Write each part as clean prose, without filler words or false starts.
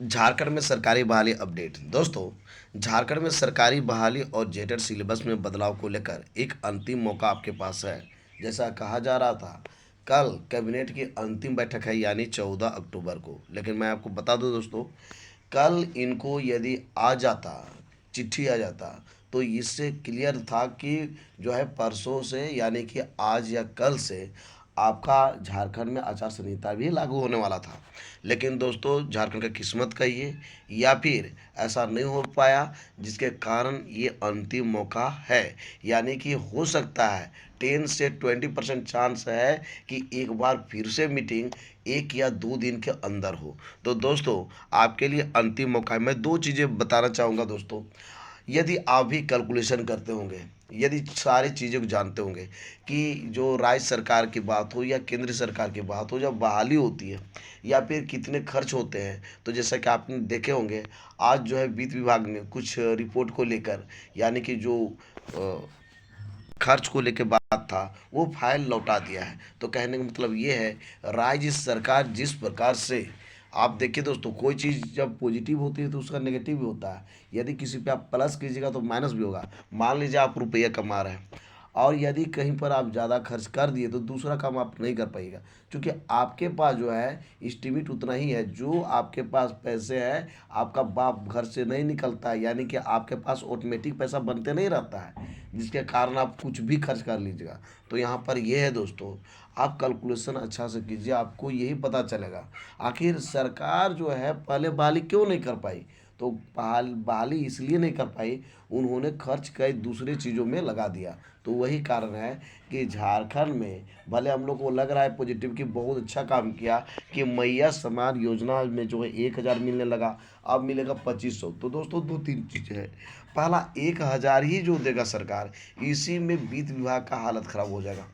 झारखंड में सरकारी बहाली अपडेट। दोस्तों, झारखंड में सरकारी बहाली और जेटेड सिलेबस में बदलाव को लेकर एक अंतिम मौका आपके पास है। जैसा कहा जा रहा था, कल कैबिनेट की अंतिम बैठक है, यानी 14 अक्टूबर को। लेकिन मैं आपको बता दूं दोस्तों, कल इनको यदि आ जाता, चिट्ठी आ जाता, तो इससे क्लियर था कि जो है परसों से, यानी कि आज या कल से आपका झारखंड में आचार संहिता भी लागू होने वाला था। लेकिन दोस्तों, झारखंड का किस्मत कहिए या फिर ऐसा नहीं हो पाया, जिसके कारण ये अंतिम मौका है। यानी कि हो सकता है 10 से 20% चांस है कि एक बार फिर से मीटिंग 1 या 2 दिन के अंदर हो। तो दोस्तों, आपके लिए अंतिम मौका है। मैं दो चीज़ें बताना चाहूँगा दोस्तों। यदि आप भी कैलकुलेशन करते होंगे, यदि सारी चीज़ों को जानते होंगे कि जो राज्य सरकार की बात हो या केंद्र सरकार की बात हो, जब बहाली होती है या फिर कितने खर्च होते हैं, तो जैसा कि आपने देखे होंगे, आज जो है वित्त विभाग ने कुछ रिपोर्ट को लेकर, यानी कि जो अ, खर्च को लेकर बात था, वो फाइल लौटा दिया है। तो कहने का मतलब ये है, राज्य सरकार जिस प्रकार से, आप देखिए दोस्तों, कोई चीज़ जब पॉजिटिव होती है तो उसका नेगेटिव भी होता है। यदि किसी पे आप प्लस कीजिएगा तो माइनस भी होगा। मान लीजिए आप रुपया कमा रहे हैं, और यदि कहीं पर आप ज़्यादा खर्च कर दिए तो दूसरा काम आप नहीं कर पाइएगा, क्योंकि आपके पास जो है इस्टीमेट उतना ही है जो आपके पास पैसे हैं। आपका बाप घर से नहीं निकलता है, यानी कि आपके पास ऑटोमेटिक पैसा बनते नहीं रहता है, जिसके कारण आप कुछ भी खर्च कर लीजिएगा। तो यहाँ पर ये है दोस्तों, आप कैलकुलेशन अच्छा से कीजिए, आपको यही पता चलेगा आखिर सरकार जो है पहले बहाली क्यों नहीं कर पाई। तो बहाली इसलिए नहीं कर पाई, उन्होंने खर्च कई दूसरे चीज़ों में लगा दिया। तो वही कारण है कि झारखंड में भले हम लोग को लग रहा है पॉजिटिव कि बहुत अच्छा काम किया, कि मैया समान योजना में जो है 1,000 मिलने लगा, अब मिलेगा 2,500। तो दोस्तों, दो तीन चीज़ें हैं। पहला, 1,000 ही जो देगा सरकार, इसी में वित्त विभाग का हालत ख़राब हो जाएगा।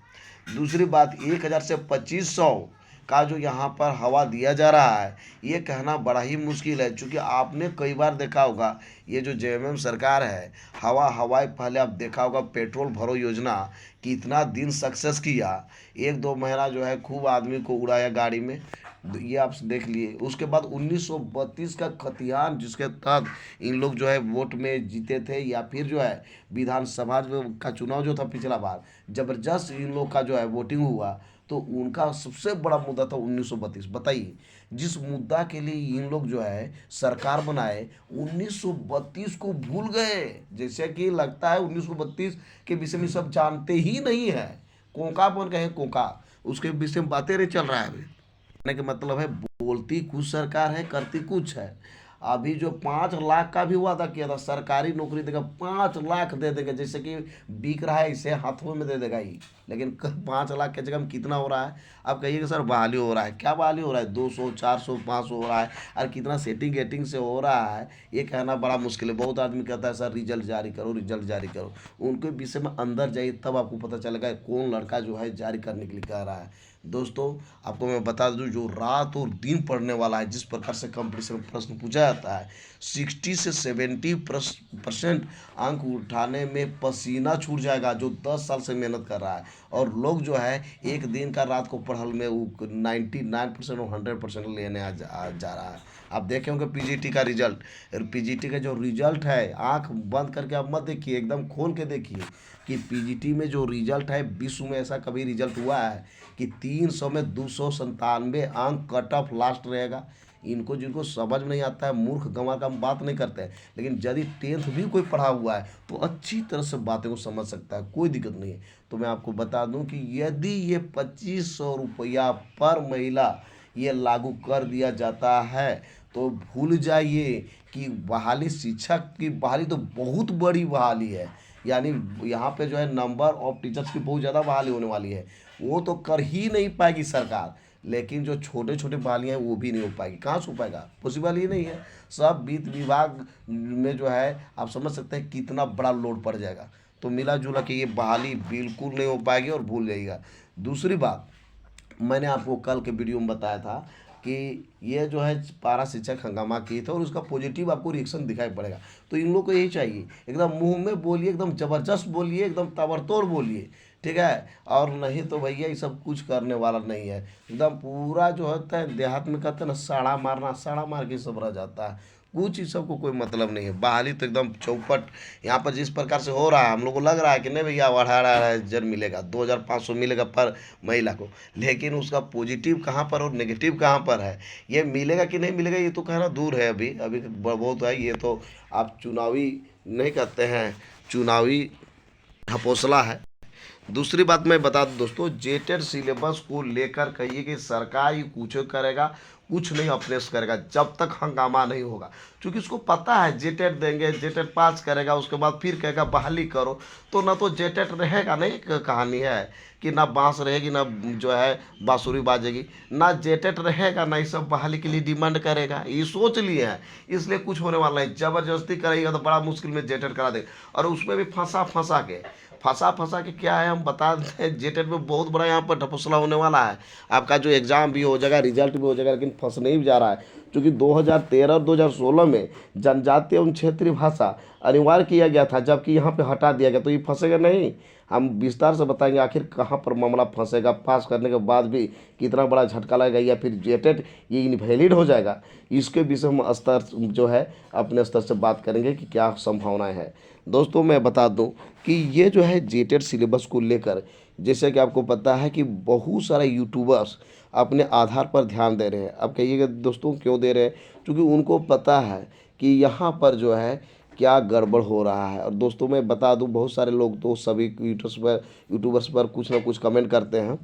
दूसरी बात, 1,000 से 2,500 का जो यहाँ पर हवा दिया जा रहा है, ये कहना बड़ा ही मुश्किल है, क्योंकि आपने कई बार देखा होगा, ये जो जेएमएम सरकार है, हवाई पहले आप देखा होगा पेट्रोल भरो योजना कितना दिन सक्सेस किया। 1-2 महीना जो है खूब आदमी को उड़ाया गाड़ी में, ये आप देख लिए। उसके बाद 1932 का खतियान, जिसके तहत इन लोग जो है वोट में जीते थे, या फिर जो है विधानसभा का चुनाव जो था पिछला बार, जबरदस्त इन लोग का जो है वोटिंग हुआ। तो उनका सबसे बड़ा मुद्दा था 1932। बताइए, जिस मुद्दा के लिए इन लोग जो है सरकार बनाए, 1932 को भूल गए। जैसे कि लगता है 1932 के विषय में सब जानते ही नहीं है। कोका बन गए हैं, कोका। उसके विषय में बातें नहीं चल रहा है अभी। कहने का मतलब है, बोलती कुछ सरकार है, करती कुछ है। अभी जो 5 लाख का भी वादा किया था, सरकारी नौकरी देगा, 5 लाख दे देगा, जैसे कि बिक रहा है इसे हाथों में दे देगा ही। लेकिन 5 लाख की जगह में कितना हो रहा है? आप कहिएगा सर बहाली हो रहा है, क्या बहाली हो रहा है? 200, 400, 500 हो रहा है। और कितना सेटिंग एटिंग से हो रहा है, ये कहना बड़ा मुश्किल है। बहुत आदमी कहता है सर रिजल्ट जारी करो, रिजल्ट जारी करो। उनके विषय में अंदर जाइए, तब आपको पता चलेगा कौन लड़का जो है जारी करने के लिए कह रहा है। दोस्तों, आपको मैं बता दूं, जो रात और दिन पढ़ने वाला है, जिस प्रकार से कंपटीशन में प्रश्न पूछा जाता है, 60 से 70% अंक उठाने में पसीना छूट जाएगा, जो 10 साल से मेहनत कर रहा है। और लोग जो है एक दिन का रात को पढ़ल में वो 99% और 100% लेने जा रहा है। आप देखे होंगे पीजीटी का रिजल्ट, पीजीटी का जो रिजल्ट है, आंख बंद करके आप मत देखिए, एकदम खोल के देखिए कि पीजीटी में जो रिजल्ट है, विश्व में ऐसा कभी रिजल्ट हुआ है कि 300 में 297 अंक कट ऑफ लास्ट रहेगा। इनको जिनको समझ में नहीं आता है, मूर्ख गंवार का हम बात नहीं करते हैं, लेकिन यदि 10th भी कोई पढ़ा हुआ है तो अच्छी तरह से बातें को समझ सकता है, कोई दिक्कत नहीं है। तो मैं आपको बता दूं कि यदि ये 2,500 रुपया पर महिला ये लागू कर दिया जाता है, तो भूल जाइए कि बहाली, शिक्षक की बहाली तो बहुत बड़ी बहाली है। यानी यहाँ पे जो है नंबर ऑफ टीचर्स की बहुत ज़्यादा बहाली होने वाली है। वो तो कर ही नहीं पाएगी सरकार, लेकिन जो छोटे छोटे बहालियाँ हैं वो भी नहीं हो पाएगी। कहाँ से हो पाएगा? पॉसिबल ही नहीं है। सब वित्त विभाग में जो है, आप समझ सकते हैं कितना बड़ा लोड पड़ जाएगा। तो मिला जुला के ये बहाली बिल्कुल नहीं हो पाएगी, और भूल जाइएगा। दूसरी बात, मैंने आपको कल के वीडियो में बताया था कि ये जो है पारा शिक्षक हंगामा की था, और उसका पॉजिटिव आपको रिएक्शन दिखाई पड़ेगा। तो इन लोग को यही चाहिए, एकदम मुंह में बोलिए, एकदम ज़बरदस्त बोलिए, एकदम ताबड़तोड़ बोलिए, ठीक है। और नहीं तो भैया ये सब कुछ करने वाला नहीं है। एकदम पूरा जो होता है देहात में कहते हैं ना, साड़ा मारना, साड़ा मार के सब रह जाता है। कुछ ही सबको कोई मतलब नहीं है। बहाली तो एकदम चौपट यहाँ पर जिस प्रकार से हो रहा है, हम लोग को लग रहा है कि नहीं भैया 18,000 मिलेगा, 2,500 मिलेगा पर महिला को। लेकिन उसका पॉजिटिव कहाँ पर और नेगेटिव कहाँ पर है, ये मिलेगा कि नहीं मिलेगा ये तो कहना दूर है। अभी अभी बहुत है ये तो। आप चुनावी नहीं कहते हैं, चुनावी ढकोसला है। दूसरी बात मैं बता दूं दोस्तों, जेटेड सिलेबस को लेकर कहिए कि सरकार ही कुछ करेगा, कुछ नहीं अपने से करेगा जब तक हंगामा नहीं होगा। क्योंकि उसको पता है जेटेड देंगे, जेटेड पास करेगा, उसके बाद फिर कहेगा बहाली करो। तो ना तो जेटेड रहेगा, नहीं कहानी है कि ना बांस रहेगी, ना जो है बांसुरी बाजेगी, ना जेटेड रहेगा, ना ये सब बहाली के लिए डिमांड करेगा। ये सोच लिए हैं, इसलिए कुछ होने वाला नहीं। जबरदस्ती करेगा तो बड़ा मुश्किल में जेटेड करा देगा, और उसमें भी फंसा के क्या है हम बता दें। जेटेड में बहुत बड़ा यहाँ पर ढकोसला होने वाला है। आपका जो एग्ज़ाम भी हो जाएगा, रिजल्ट भी हो जाएगा, लेकिन फंसने ही जा रहा है। क्योंकि 2013 और 2016 में जनजातीय एवं क्षेत्रीय भाषा अनिवार्य किया गया था, जबकि यहाँ पे हटा दिया गया। तो ये फंसेगा नहीं। हम विस्तार से बताएंगे आखिर कहाँ पर मामला फंसेगा, पास करने के बाद भी कितना बड़ा झटका लगेगा, या फिर जेटेड ये इनवैलिड हो जाएगा। इसके विषय हम स्तर जो है अपने स्तर से बात करेंगे कि क्या संभावनाएं है। दोस्तों मैं बता दूं कि ये जो है जेटेड सिलेबस को लेकर, जैसे कि आपको पता है कि बहुत सारे यूट्यूबर्स अपने आधार पर ध्यान दे रहे हैं। अब कहिएगा दोस्तों क्यों दे रहे हैं, क्योंकि उनको पता है कि यहाँ पर जो है क्या गड़बड़ हो रहा है। और दोस्तों मैं बता दूं, बहुत सारे लोग तो सभी यूट्यूबर्स पर कुछ ना कुछ कमेंट करते हैं,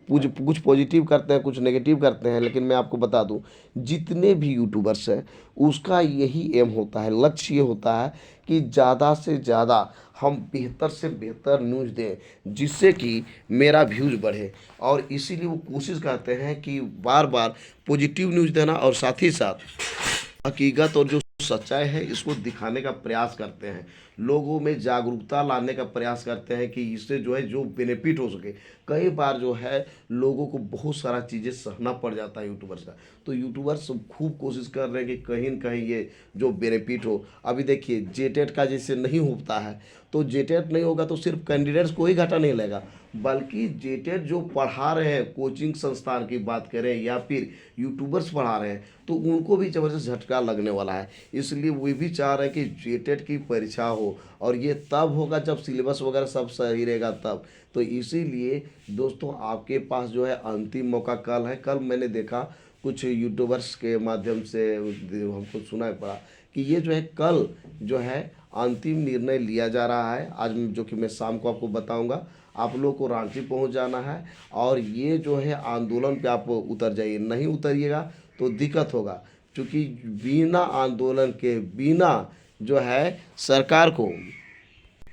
कुछ कुछ पॉजिटिव करते हैं, कुछ नेगेटिव करते हैं। लेकिन मैं आपको बता दूं, जितने भी यूट्यूबर्स हैं उसका यही एम होता है, लक्ष्य ये होता है कि ज़्यादा से ज़्यादा हम बेहतर से बेहतर न्यूज़ दें, जिससे कि मेरा व्यूज़ बढ़े। और इसीलिए वो कोशिश करते हैं कि बार बार पॉजिटिव न्यूज़ देना, और साथ ही साथ हकीकत और जो सच्चाई है इसको दिखाने का प्रयास करते हैं, लोगों में जागरूकता लाने का प्रयास करते हैं कि इससे जो है जो बेनिफिट हो सके। कई बार जो है लोगों को बहुत सारा चीज़ें सहना पड़ जाता है यूट्यूबर्स का। तो यूट्यूबर्स खूब कोशिश कर रहे हैं कि कहीं न कहीं ये जो बेनिफिट हो। अभी देखिए जेटेट का जैसे नहीं होता है, तो जेटेट नहीं होगा तो सिर्फ कैंडिडेट्स को ही घाटा नहीं लगेगा, बल्कि जेटेट जो पढ़ा रहे हैं, कोचिंग संस्थान की बात करें या फिर यूट्यूबर्स पढ़ा रहे हैं, तो उनको भी ज़बरदस्त झटका लगने वाला है। इसलिए वो भी चाह रहे हैं कि जेटेट की परीक्षा हो, और ये तब होगा जब सिलेबस वगैरह सब सही रहेगा तब। तो इसीलिए दोस्तों आपके पास जो है अंतिम मौका कल है। कल मैंने देखा कुछ यूट्यूबर्स के माध्यम से हमको सुना पड़ा कि ये जो है कल जो है अंतिम निर्णय लिया जा रहा है। आज जो कि मैं शाम को आपको बताऊंगा। आप लोग को रांची पहुंच जाना है, और ये जो है आंदोलन पे आप उतर जाइए। नहीं उतरिएगा तो दिक्कत होगा, क्योंकि बिना आंदोलन के, बिना जो है सरकार को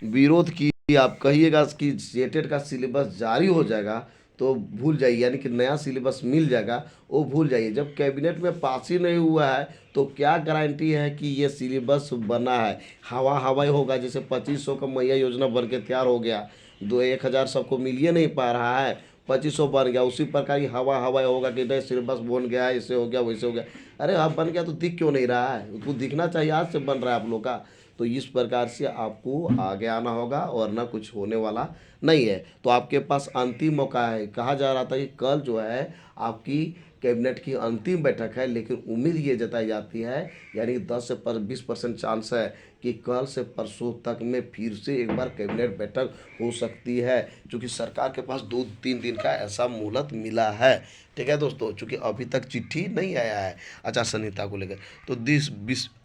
विरोध की आप कहिएगा कि जेटेट का सिलेबस जारी हो जाएगा, तो भूल जाइए। यानी कि नया सिलेबस मिल जाएगा, वो भूल जाइए। जब कैबिनेट में पास ही नहीं हुआ है तो क्या गारंटी है कि ये सिलेबस बना है। हवा हवाई होगा, जैसे 2500 का मैया योजना बन के तैयार हो गया, 1,000 सबको मिल ही नहीं पा रहा है, 2500 बन गया। उसी प्रकार की हवा हवाई होगा कि नहीं सिलेबस बन गया, ऐसे हो गया, वैसे हो गया। अरे अब बन गया तो दिख क्यों नहीं रहा है, उसको दिखना चाहिए। आज से बन रहा है आप लोग का। तो इस प्रकार से आपको आगे आना होगा, और ना कुछ होने वाला नहीं है। तो आपके पास अंतिम मौका है। कहा जा रहा था कि कल जो है आपकी कैबिनेट की अंतिम बैठक है, लेकिन उम्मीद ये जताई जाती है, यानी 10 से 20% चांस है कि कल से परसों तक में फिर से एक बार कैबिनेट बैठक हो सकती है, क्योंकि सरकार के पास 2-3 दिन का ऐसा मोहलत मिला है। ठीक है दोस्तों, चूँकि अभी तक चिट्ठी नहीं आया है आचार संहिता को लेकर। तो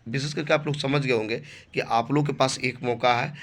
विशेष करके आप लोग समझ गए होंगे कि आप लोग के पास एक मौका है,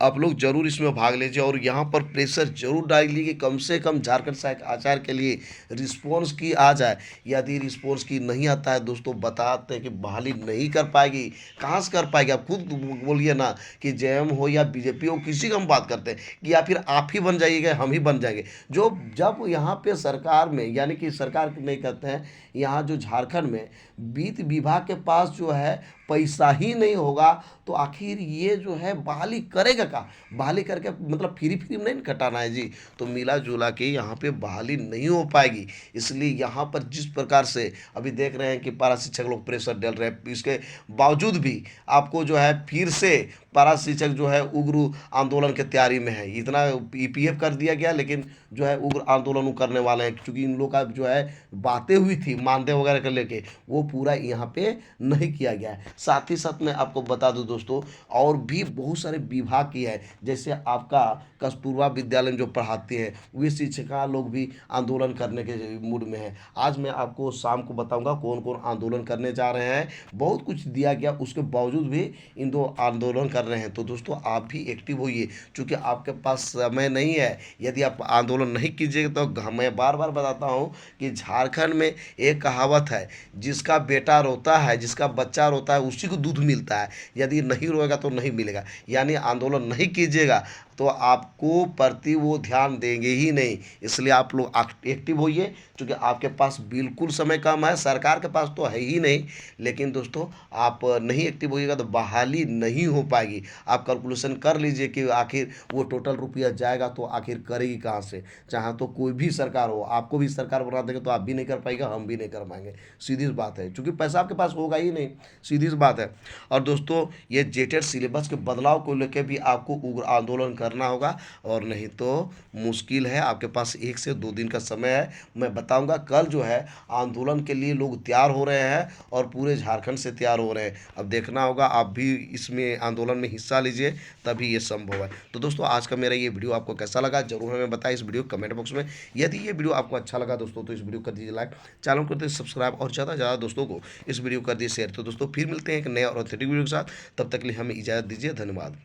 आप लोग जरूर इसमें भाग लीजिए, और यहाँ पर प्रेशर जरूर डालिए कि कम से कम झारखंड सहायक आचार के लिए रिस्पॉन्स की आ जाए। यदि रिस्पॉन्स की नहीं आता है दोस्तों, बताते हैं कि बहाली नहीं कर पाएगी। कहाँ से कर पाएगी, आप खुद बोलिए ना। कि जेएम हो या बीजेपी हो, किसी का हम बात करते हैं कि या फिर आप ही बन जाइएगा, हम ही बन जाएंगे। जो जब यहाँ पे सरकार में, यानी कि सरकार नहीं कहते हैं, यहाँ जो झारखंड में वित्त विभाग के पास जो है पैसा ही नहीं होगा तो आखिर ये जो है बहाली करेगा का, बहाली करके मतलब फ्री फ्री में नहीं कटाना है जी। तो मिला जुला के यहाँ पे बहाली नहीं हो पाएगी। इसलिए यहाँ पर जिस प्रकार से अभी देख रहे हैं कि पारा शिक्षक लोग प्रेशर डाल रहे हैं, इसके बावजूद भी आपको जो है फिर से पारा शिक्षक जो है उग्र आंदोलन की तैयारी में है। इतना ईपीएफ कर दिया गया लेकिन जो है उग्र आंदोलन करने वाले हैं, क्योंकि इन लोग का जो है बातें हुई थी मानदेय वगैरह को लेके, वो पूरा यहाँ पे नहीं किया गया है। साथ ही साथ मैं आपको बता दूं दोस्तों, और भी बहुत सारे विभाग की है, जैसे आपका कस्तूरबा विद्यालय में जो पढ़ाते हैं वे शिक्षिका लोग भी आंदोलन करने के मूड में है। आज मैं आपको शाम को बताऊंगा कौन कौन आंदोलन करने जा रहे हैं। बहुत कुछ दिया गया, उसके बावजूद भी इन दो आंदोलन कर रहे हैं। तो दोस्तों आप भी एक्टिव होइए, क्योंकि आपके पास समय नहीं है। यदि आप आंदोलन नहीं कीजिएगा तो मैं बार बार बताता हूँ कि झारखंड में एक कहावत है, जिसका बेटा रोता है, जिसका बच्चा रोता है, उसी को दूध मिलता है। यदि नहीं रोएगा तो नहीं मिलेगा। यानी आंदोलन नहीं कीजिएगा तो आपको प्रति वो ध्यान देंगे ही नहीं। इसलिए आप लोग एक्टिव होइए, क्योंकि आपके पास बिल्कुल समय कम है, सरकार के पास तो है ही नहीं। लेकिन दोस्तों आप नहीं एक्टिव होइएगा तो बहाली नहीं हो पाएगी। आप कैलकुलेशन कर लीजिए कि आखिर वो टोटल रुपया जाएगा तो आखिर करेगी कहाँ से। चाहे तो कोई भी सरकार हो, आपको भी सरकार बना देंगे तो आप भी नहीं कर पाएगा, हम भी नहीं कर पाएंगे। सीधी सी बात है, क्योंकि पैसा आपके पास होगा ही नहीं। सीधी सी बात है। और दोस्तों ये जेटेड सिलेबस के बदलाव को लेकर भी आपको उग्र आंदोलन करना होगा, और नहीं तो मुश्किल है। आपके पास 1 से 2 दिन का समय है। मैं बताऊंगा कल जो है आंदोलन के लिए लोग तैयार हो रहे हैं और पूरे झारखंड से तैयार हो रहे हैं। अब देखना होगा, आप भी इसमें आंदोलन में हिस्सा लीजिए, तभी ये संभव है। तो दोस्तों आज का मेरा ये वीडियो आपको कैसा लगा जरूर हमें बताएं इस वीडियो कमेंट बॉक्स में। यदि ये वीडियो आपको अच्छा लगा दोस्तों तो इस वीडियो कर दीजिए लाइक, चैनल को दीजिए सब्सक्राइब, और ज़्यादा से ज़्यादा दोस्तों को इस वीडियो कर दीजिए शेयर। तो दोस्तों फिर मिलते हैं एक नए और ऑथेंटिक वीडियो के साथ। तब तक के लिए हमें इजाज़त दीजिए। धन्यवाद।